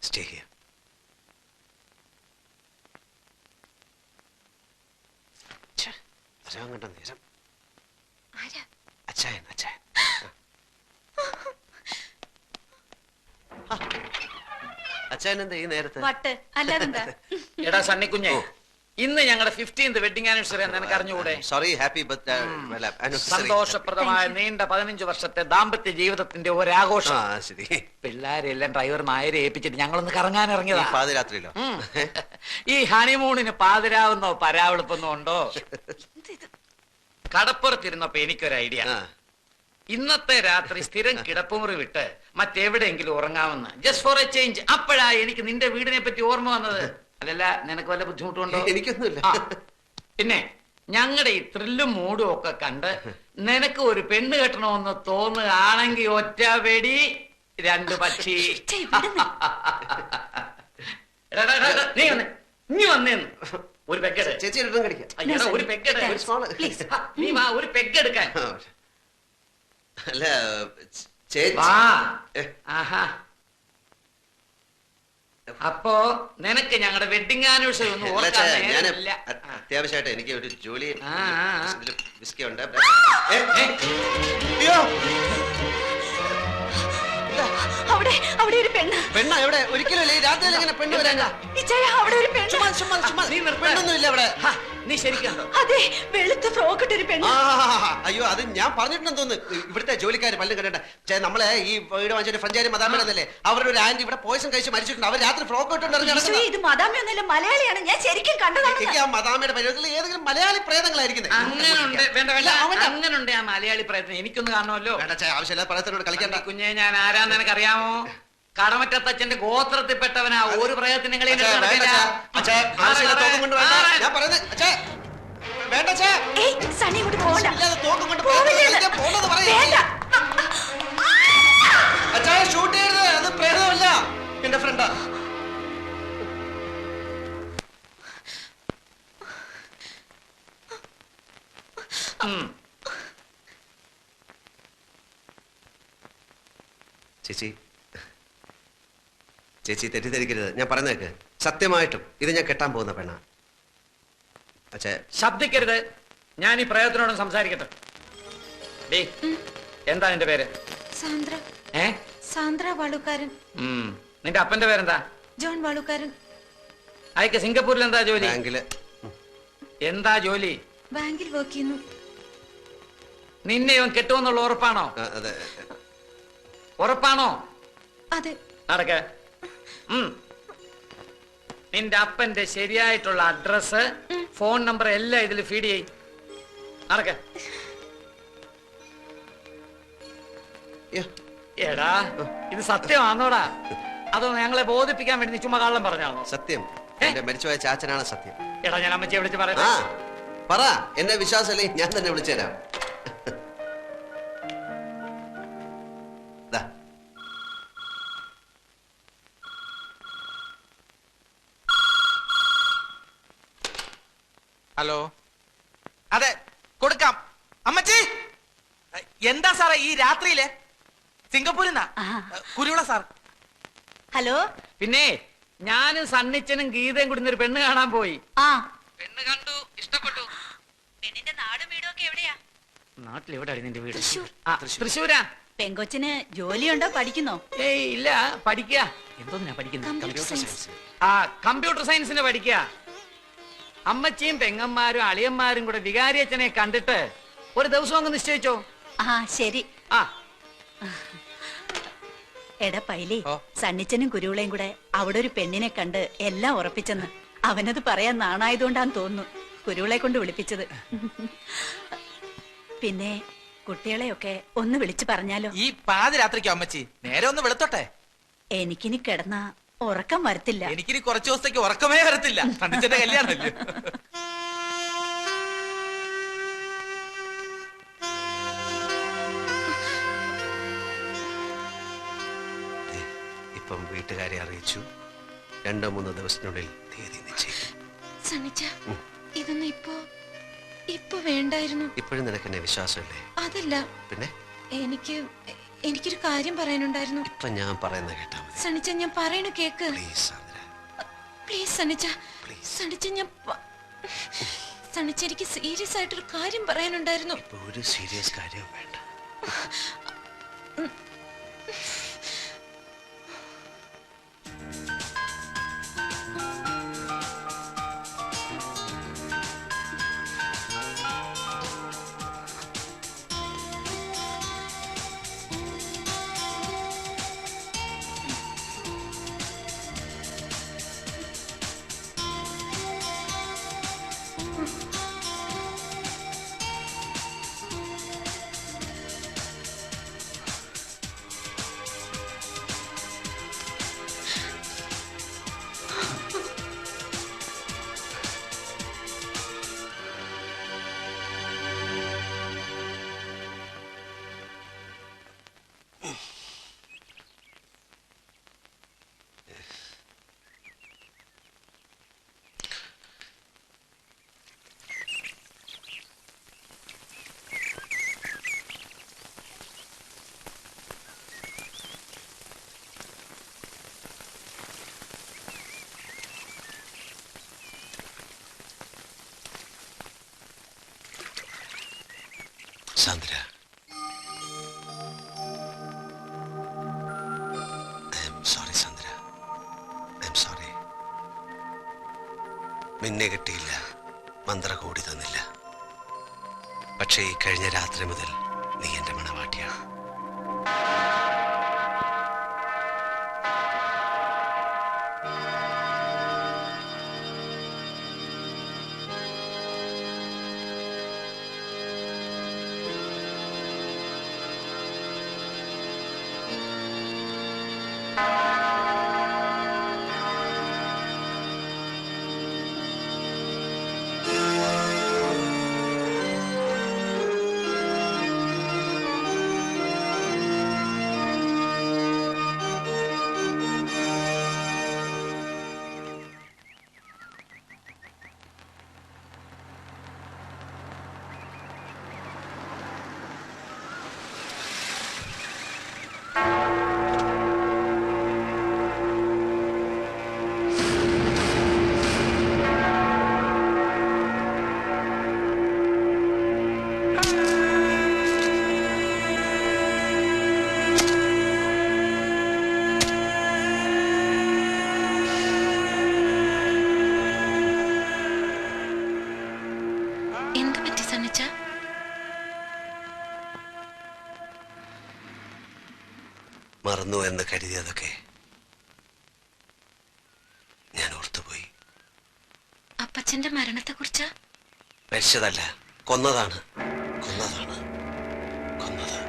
Stay here. വരാൻ കണ്ട നേരം. അച്ചായൻ അച്ചായൻ. അച്ചായൻ എന്താ ഈ നേരത്തെ? വട്ട് അല്ലാതെന്താ? എടാ സണ്ണിക്കുഞ്ഞെ, ഇന്ന് ഞങ്ങളുടെ 15th വെഡിങ് ആനിവേഴ്സറി നിനക്ക് അറിഞ്ഞുകൂടെ? Sorry, happy birthday. സന്തോഷപ്രദമായ നീണ്ട 15 വർഷത്തെ ദാമ്പത്യ ജീവിതത്തിന്റെ ഒരാഘോഷം. ശരി. പിള്ളേരെല്ലാം ഡ്രൈവർ നായരെ ഏൽപ്പിച്ചിട്ട് ഞങ്ങളൊന്ന് കറങ്ങാൻ ഇറങ്ങിയതാ. പാതിരാത്രിയിലോ? ഈ ഹണിമൂണിന് പാതിരാവുന്നോ പരാവെളുപ്പൊന്നോ ഉണ്ടോ? കടപ്പുറത്തിരുന്നപ്പോ എനിക്കൊരു ഐഡിയ. ഇന്നത്തെ രാത്രി സ്ഥിരം കിടപ്പുമുറി വിട്ട് മറ്റെവിടെയെങ്കിലും ഉറങ്ങാമെന്ന്, ജസ്റ്റ് ഫോർ എ ചേഞ്ച്. അപ്പോഴാ എനിക്ക് നിന്റെ വീടിനെ പറ്റി ഓർമ്മ വന്നത്. അല്ലല്ല, നിനക്ക് വല്ല ബുദ്ധിമുട്ടുണ്ടോ? എനിക്കൊന്നുമില്ല. പിന്നെ ഞങ്ങളുടെ ഈ ത്രില്ലും മൂടും ഒക്കെ കണ്ട് നിനക്ക് ഒരു പെണ്ണ് കെട്ടണമെന്ന് തോന്നുകയാണെങ്കിൽ ഒറ്റ വെടി 2 പക്ഷി. നീ വന്നേന്ന് ഒരു പെഗ്ഗെട്. ചേച്ചി ഒരു പെഗ്ഗെട്. നീ വാ, ഒരു പെഗ്ഗെടുക്കാൻ. അല്ല ചേച്ചി. ആഹാ, അപ്പോ നിനക്ക് ഞങ്ങളുടെ വെഡിങ് ആനിവേഴ്സറി ഒന്നും ഓർക്കാനില്ല. അത്യാവശ്യമായിട്ട് എനിക്ക് ഒരു ജോലി വിസ്കി ഉണ്ട്. അവിടെ ഒരു പെണ്ണ്. പെണ്ണ എവിടെ? ഒരിക്കലും രാത്രിയിൽ എങ്ങനെ പെണ്ണ് വരാനാ? അവിടെ ഒരു പെണ്ണ്. പെണ്ണൊന്നുമില്ല അവിടെ. നീ ശരിക്കുണ്ടോ? അതെ, വെളുത്ത ഫ്രോക്ക് ഇട്ടൊരു പെണ്ണ്. അയ്യോ, അത് ഞാൻ പറഞ്ഞിട്ടുണ്ടെന്ന് തോന്നുന്നു. ഇവിടുത്തെ ജോലിക്കാർ പല്ലും കണ്ടേ. നമ്മളെ ഈ വീട് വാങ്ങിച്ച ഫ്രഞ്ചാരി മദാമേടല്ലേ, അവരുടെ ഒരു ആന്റി ഇവിടെ പോയിസൺ കഴിച്ച് മരിച്ചിട്ടുണ്ട്. അവർ രാത്രി ഫ്രോക്ക് ഇട്ടുണ്ടായിരുന്നു. ഇത് മദാമയൊന്നുമില്ല, മലയാളിയാണ്. ഞാൻ ശരിക്കും കണ്ടതാണ്. എനിക്ക് ആ മദാമയുടെ പരിചയത്തിൽ ഏതെങ്കിലും മലയാളി പ്രേതങ്ങളായിരിക്കുന്നത്. അങ്ങനുണ്ട് ആ മലയാളി പ്രയത്നം. എനിക്കൊന്ന് കാണുമല്ലോ. ആവശ്യമില്ല പ്രയത്നോട് കളിക്കണ്ട. കുഞ്ഞെ, ഞാൻ ആരാന്ന് നിനക്കറിയാമോ? കടമറ്റത്തച്ഛന്റെ ഗോത്രത്തിൽപ്പെട്ടവനാ. ഒരു പ്രയത്നം നിങ്ങളെ ഷൂട്ട് ചെയ്യരുത്, അത് പ്രേതമല്ല, എന്റെ ഫ്രണ്ടാ. ചേച്ചി, ചേച്ചി തെറ്റിദ്ധരിക്കരുത്. ഞാൻ പറഞ്ഞേക്ക്, സത്യമായിട്ടും ഇത് ഞാൻ കെട്ടാൻ പോകുന്ന പെണ്ണാ. അച്ഛാ, ശബ്ദിക്കരുത്. ഞാൻ ഈ പ്രയത്നോടും സംസാരിക്കട്ടെ. എന്താ നിന്റെ പേര്? സാന്ദ്ര. സാന്ദ്ര വാളുക്കാരൻ. നിന്റെ അപ്പന്റെ പേരെന്താ? ജോൺ വാളുക്കാരൻ. അയക്ക് സിംഗപ്പൂരിൽ എന്താ ജോലി? ബാങ്കില്. എന്താ ജോലി? ബാങ്കിൽ വർക്ക് ചെയ്യുന്നു. നിന്നെ ഇവൻ കെട്ടുമെന്നുള്ള ഉറപ്പാണോ? അതെ. ഉറപ്പാണോ? അതെ. നടക്ക. നിന്റെ അപ്പന്റെ ശരിയായിട്ടുള്ള അഡ്രസ്, ഫോൺ നമ്പർ എല്ലാം ഇതിൽ ഫീഡ് ചെയ്. നടക്ക. എടാ, ഇത് സത്യമാണോടാ? അതോ ഞങ്ങളെ ബോധിപ്പിക്കാൻ വേണ്ടി നീ ചുമ്മാ കള്ളം പറഞ്ഞാണോ? സത്യം. എന്റെ മരിച്ചുപോയ ചാച്ചനാണ് സത്യം. എടാ, ഞാൻ അമ്മച്ചിയെ വിളിച്ച് പറയാം. പറ, എന്നെ വിശ്വാസമല്ലേ, ഞാൻ തന്നെ വിളിച്ചുതരാം. ഹലോ. അതെ, കൊടുക്കാം. അമ്മച്ചി, എന്താ സാറേ ഈ രാത്രിയിലെ? സിംഗപ്പൂരിൽ നിന്നാ, കുരുവിള സാർ. ഹലോ. പിന്നെ ഞാനും സണ്ണിച്ചനും ഗീതയും കൂടി ഒരു പെണ്ണ് കാണാൻ പോയി. പെണ്ണ് കണ്ടു, ഇഷ്ടപ്പെട്ടു. പെണ്ണിന്റെ നാടും വീടും ഒക്കെ എവിടെയാ? നാട്ടിൽ എവിടെയാണ് നിന്റെ വീട്? തൃശ്ശൂരാ. പെങ്കൊച്ചിന് ജോലിയുണ്ടോ, പഠിക്കുന്നോ? ഏയ് ഇല്ല, പഠിക്കുക. എന്തോന്നാ പഠിക്കുന്നത്? കമ്പ്യൂട്ടർ സയൻസിന് പഠിക്കുക. അമ്മച്ചിയും പെങ്ങന്മാരും അളിയന്മാരും കൂടെ വികാരിയച്ഛനെ കണ്ടിട്ട് ഒരു ദിവസം അങ്ങ് നിശ്ചയിച്ചോ? ശരി. എടാ പൈലി, സണ്ണിച്ചനും കുരുവിളയും കൂടെ അവിടെ ഒരു പെണ്ണിനെ കണ്ട് എല്ലാം ഉറപ്പിച്ചെന്ന്. അവനത് പറയാൻ നാണായതുകൊണ്ടാന്ന് തോന്നുന്നു കുരുവിളെ കൊണ്ട് വിളിപ്പിച്ചത്. പിന്നെ കുട്ടികളെയൊക്കെ ഒന്ന് വിളിച്ചു പറഞ്ഞാലോ? ഈ പാതിരാത്രിക്കോ അമ്മച്ചി? നേരെ ഒന്ന് വെളുത്തോട്ടെ. എനിക്കിനി കിടന്ന ഉറക്കം വരത്തില്ല. എനിക്കിനി കുറച്ചു ദിവസത്തേക്ക് ഉറക്കമേ വരത്തില്ല. സണ്ണിച്ചന്റെ കല്യാണമല്ലേ. ഇപ്പം വീട്ടുകാരെ അറിയിച്ചു. 2-3 ദിവസത്തിനുള്ളിൽ തീയതി നിശ്ചയിക്കും. ഇതൊന്നും ഇപ്പൊ വേണ്ടായിരുന്നു. ഇപ്പോഴും നിനക്ക് എന്നെ വിശ്വാസമില്ലേ? അതല്ല, പിന്നെ എനിക്കൊരു കാര്യം പറയാനുണ്ടായിരുന്നു. ഇപ്പൊ ഞാൻ പറയുന്ന കേട്ടാ മതി. സണ്ണിച്ച, ഞാൻ പറയണ കേക്ക്. പ്ലീസ് സാന്ദ്ര, പ്ലീസ് സണ്ണിച്ച. പ്ലീസ്. സണ്ണിച്ച, സണ്ണിച്ച, എനിക്ക് സീരിയസ് ആയിട്ടൊരു കാര്യം പറയാനുണ്ടായിരുന്നു. ഇപ്പൊ ഒരു സീരിയസ് കാര്യം വേണ്ട. Sandra, I am sorry Sandra, I am sorry. നിന്നെ കിട്ടിയില്ല, മന്ത്ര കൂടി തന്നില്ല. പക്ഷേ ഈ കഴിഞ്ഞ രാത്രി മുതൽ നീ എന്റെ മണവാട്ടിയാണ്. മറന്നു എന്ന് കരുതിയതൊക്കെ ഞാൻ ഓർത്തുപോയി. അപ്പച്ചന്റെ മരണത്തെ കുറിച്ച് മരിച്ചതല്ല, കൊന്നതാണ്. കൊന്നതാണ്. കൊന്നത്.